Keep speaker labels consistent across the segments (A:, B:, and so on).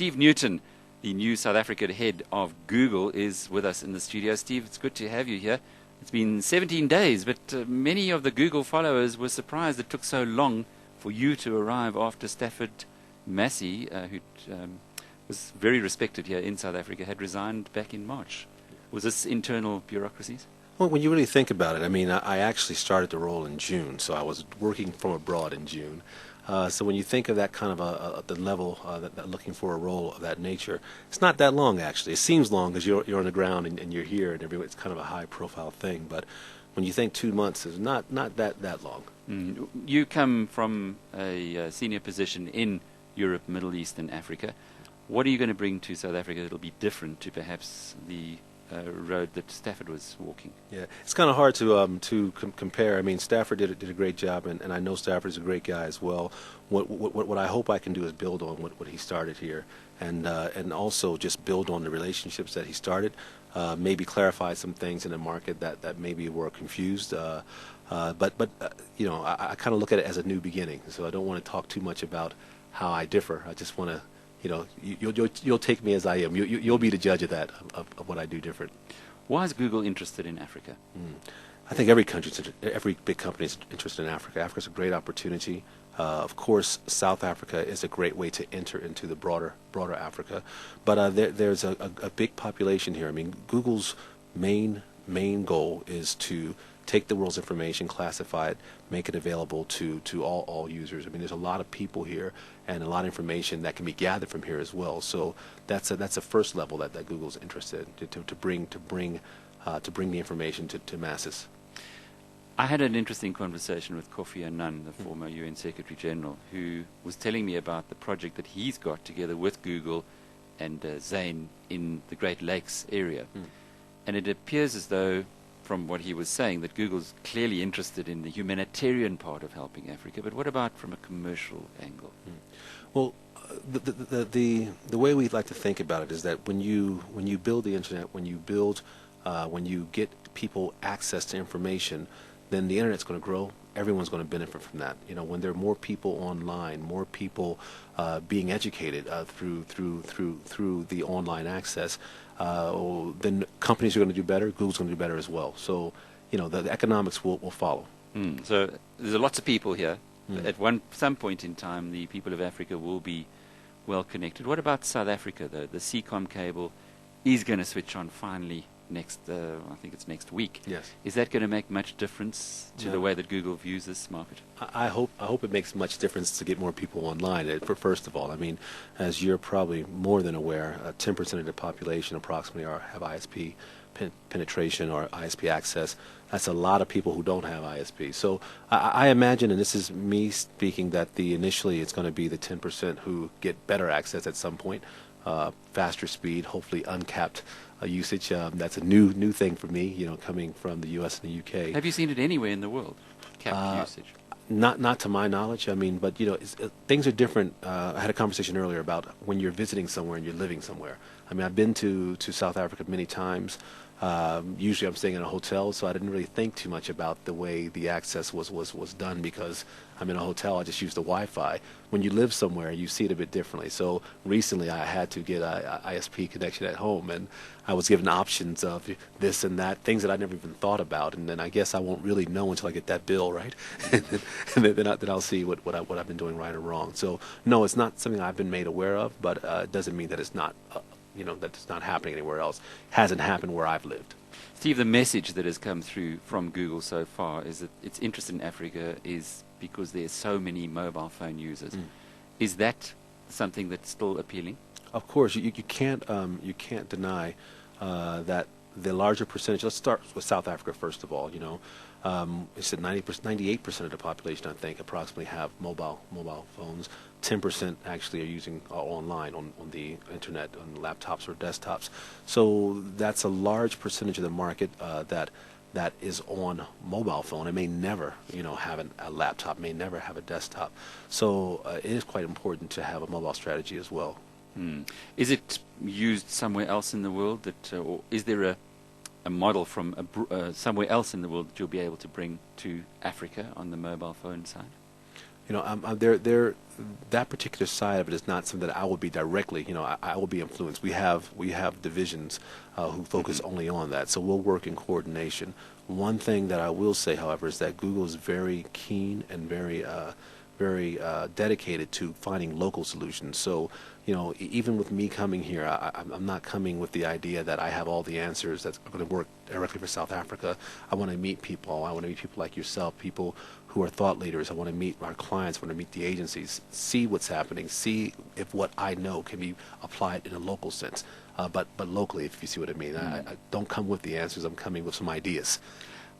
A: Steve Newton, the new South African head of Google, is with us in the studio. Steve, it's good to have you here. It's been 17 days, but many of the Google followers were surprised it took so long for you to arrive after Stafford Massey, who was very respected here in South Africa, had resigned back in March. Was this internal bureaucracies?
B: Well, when you really think about it, I mean, I actually started the role in June, so I was working from abroad in June. So when you think of that kind of the level, that looking for a role of that nature, it's not that long actually. It seems long because you're on the ground and you're here and everything. It's kind of a high-profile thing, but when you think 2 months, it's not that long.
A: Mm. You come from a senior position in Europe, Middle East, and Africa. What are you going to bring to South Africa that will be different to perhaps the road that Stafford was walking?
B: Yeah, it's kind of hard to compare. I mean, Stafford did a great job, and I know Stafford is a great guy as well. What I hope I can do is build on what he started here, and also just build on the relationships that he started. Maybe clarify some things in the market that maybe were confused. But you know, I kind of look at it as a new beginning. So I don't want to talk too much about how I differ. I just want to. You know, you'll take me as I am. You'll be the judge of that, of what I do different.
A: Why is Google interested in Africa?
B: I think every big company is interested in Africa. Africa's a great opportunity. Of course, South Africa is a great way to enter into the broader Africa. But there's a big population here. I mean, Google's main goal is to take the world's information, classify it, make it available to all users. I mean, there's a lot of people here and a lot of information that can be gathered from here as well. So that's a first level that Google's interested in, to bring the information to masses.
A: I had an interesting conversation with Kofi Annan, the former UN Secretary General, who was telling me about the project that he's got together with Google and Zain in the Great Lakes area. And it appears as though, from what he was saying, that Google's clearly interested in the humanitarian part of helping Africa. But what about from a commercial angle?
B: Well, the way we like to think about it is that when you build the internet, when you get people access to information, then the internet's going to grow. Everyone's going to benefit from that. You know, when there are more people online, more people being educated through the online access, then companies are going to do better. Google's going to do better as well. So, you know, the economics will follow.
A: So there's lots of people here. At some point in time, the people of Africa will be well connected. What about South Africa, though? The CCOM cable is going to switch on finally next, I think it's next week.
B: Yes.
A: Is that going to make much difference to the way that Google views this market?
B: I hope it makes much difference to get more people online. First of all, I mean, as you're probably more than aware, 10% of the population approximately have ISP penetration or ISP access. That's a lot of people who don't have ISP. So I imagine, and this is me speaking, that initially it's going to be the 10% who get better access at some point, faster speed, hopefully uncapped usage. That's a new thing for me, you know, coming from the U.S. and the U.K.
A: Have you seen it anywhere in the world, capped usage?
B: Not to my knowledge. I mean, but you know, things are different. I had a conversation earlier about when you're visiting somewhere and you're living somewhere. I mean, I've been to South Africa many times. Usually I'm staying in a hotel, so I didn't really think too much about the way the access was done because I'm in a hotel. I just use the Wi-Fi. When you live somewhere, you see it a bit differently. So recently I had to get a ISP connection at home, and I was given options of this and that, things that I never even thought about. And then I guess I won't really know until I get that bill, right? and then I'll see what I've been doing right or wrong. So no, it's not something I've been made aware of, but it doesn't mean that it's not. You know, that's not happening anywhere else. Hasn't happened where I've lived.
A: Steve, the message that has come through from Google so far is that its interest in Africa is because there's so many mobile phone users. Is that something that's still appealing? Of
B: course, you can't deny that the larger percentage. Let's start with South Africa first of all. You know, it's at 98% of the population, I think, approximately have mobile phones. 10% actually are using online on the internet, on laptops or desktops. So that's a large percentage of the market that is on mobile phone. It may never, you know, have a laptop, may never have a desktop. So it is quite important to have a mobile strategy as well.
A: Is it used somewhere else in the world, or is there a model from somewhere else in the world that you'll be able to bring to Africa on the mobile phone side?
B: that particular side of it is not something that I will be directly, I will be influenced. We have divisions who focus only on that, so we'll work in coordination. One thing that I will say, however, is that Google is very keen and very dedicated to finding local solutions. So, even with me coming here, I'm not coming with the idea that I have all the answers that's going to work directly for South Africa. I want to meet people. I want to meet people like yourself, people who are thought leaders. I want to meet our clients. I want to meet the agencies, see what's happening, see if what I know can be applied in a local sense, but locally, if you see what I mean. I don't come with the answers. I'm coming with some ideas.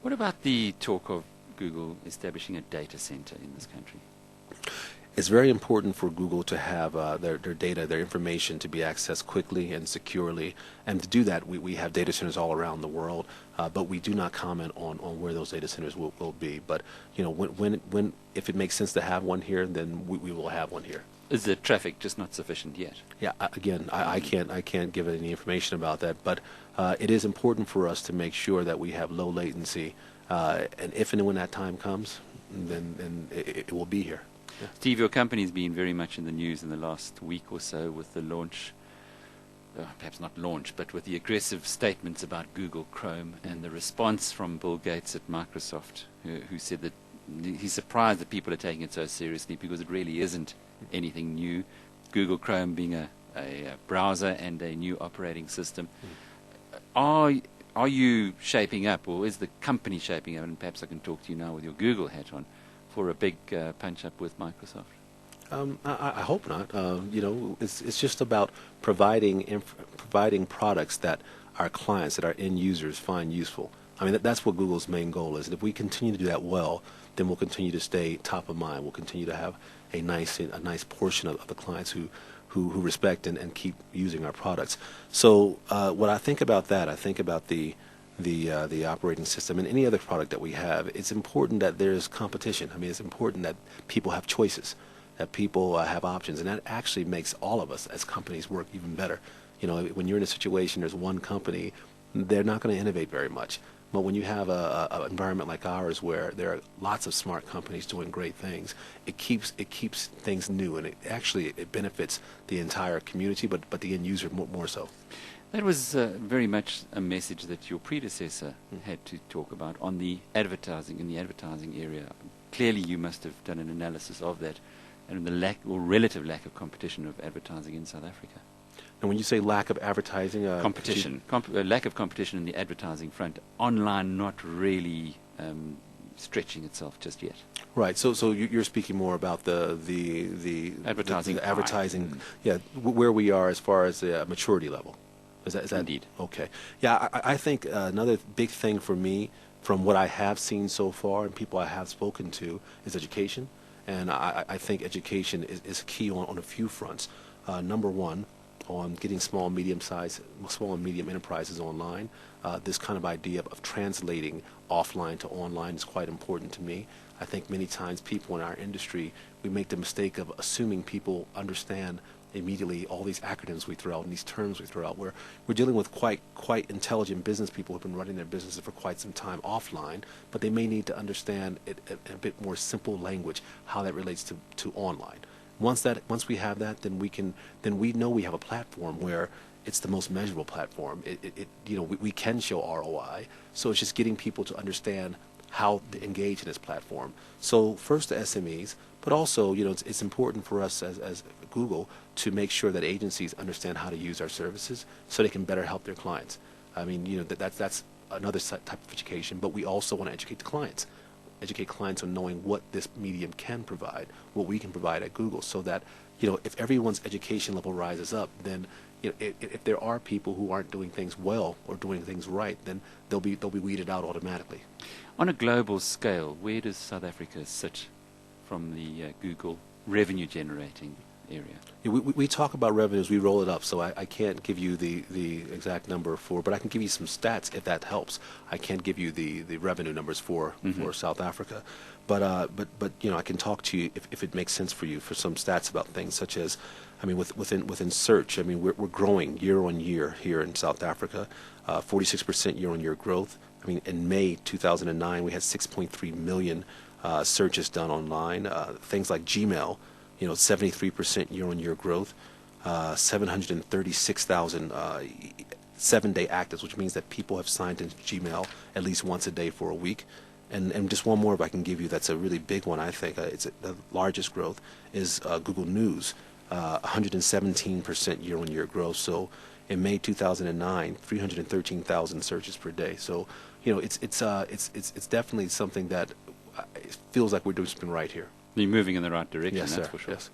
A: What about the talk of Google establishing a data center in this country?
B: It's very important for Google to have their data, their information to be accessed quickly and securely. And to do that, we have data centers all around the world, but we do not comment on where those data centers will be. But if it makes sense to have one here, then we will have one here.
A: Is the traffic just not sufficient yet?
B: Yeah, I can't give any information about that, but it is important for us to make sure that we have low latency, and if and when that time comes, then it will be here. Yeah.
A: Steve, your company's been very much in the news in the last week or so with the launch, perhaps not launch, but with the aggressive statements about Google Chrome and the response from Bill Gates at Microsoft, who said that he's surprised that people are taking it so seriously because it really isn't anything new. Google Chrome being a browser and a new operating system. Are you shaping up, or is the company shaping up, and perhaps I can talk to you now with your Google hat on, for a big punch-up with Microsoft?
B: I hope not. It's just about providing products that our clients, that our end users find useful. I mean, that's what Google's main goal is. And if we continue to do that well, then we'll continue to stay top of mind. We'll continue to have a nice portion of the clients who respect and keep using our products. So what I think about that, I think about the operating system and any other product that we have. It's important that there's competition. I mean, it's important that people have choices, that people have options, and that actually makes all of us as companies work even better. When you're in a situation, there's one company, they're not going to innovate very much. But when you have an environment like ours where there are lots of smart companies doing great things, it keeps things new, and it benefits the entire community, but the end user more so.
A: That was very much a message that your predecessor had to talk about on the advertising, in the advertising area. Clearly you must have done an analysis of that and the lack or relative lack of competition of advertising in South Africa.
B: And when you say lack of advertising...
A: competition. Lack of competition in the advertising front. Online not really stretching itself just yet.
B: Right. So you're speaking more about the
A: advertising.
B: The advertising, yeah, where we are as far as the maturity level. Is that
A: Indeed.
B: Okay? Yeah, I think another big thing for me, from what I have seen so far and people I have spoken to, is education. And I think education is key on a few fronts. Number one, on getting small and medium enterprises online. This kind of idea of translating offline to online is quite important to me. I think many times people in our industry, we make the mistake of assuming people understand immediately all these acronyms we throw out and these terms we throw out. We're dealing with quite intelligent business people who have been running their businesses for quite some time offline, but they may need to understand it in a bit more simple language, how that relates to online. Once we have that, then we know we have a platform where it's the most measurable platform. We can show ROI. So it's just getting people to understand how to engage in this platform. So first the SMEs, but also it's important for us as Google to make sure that agencies understand how to use our services so they can better help their clients. I mean, that's another type of education, but we also want to educate the clients. Educate clients on knowing what this medium can provide, what we can provide at Google, so that if everyone's education level rises up, then if there are people who aren't doing things well or doing things right, then they'll be weeded out automatically.
A: On a global scale, where does South Africa sit from the Google revenue generating area?
B: Yeah, we talk about revenues, we roll it up, so I can't give you the exact number but I can give you some stats if that helps. I can't give you the revenue numbers for South Africa, but I can talk to you if it makes sense for you for some stats about things such as, I mean, within search. I mean, we're growing year on year here in South Africa, 46% year on year growth. I mean, in May 2009 we had 6.3 million searches done online. Things like Gmail, 73% year-on-year growth, 736,000 7-day actives, which means that people have signed into Gmail at least once a day for a week. And just one more, if I can give you, that's a really big one, I think. The largest growth is Google News, 117% year-on-year growth. So in May 2009, 313,000 searches per day. So, it's definitely something that it feels like we're doing something right here.
A: You're moving in the right direction,
B: Yes,
A: that's
B: sir.
A: for sure.
B: Yes.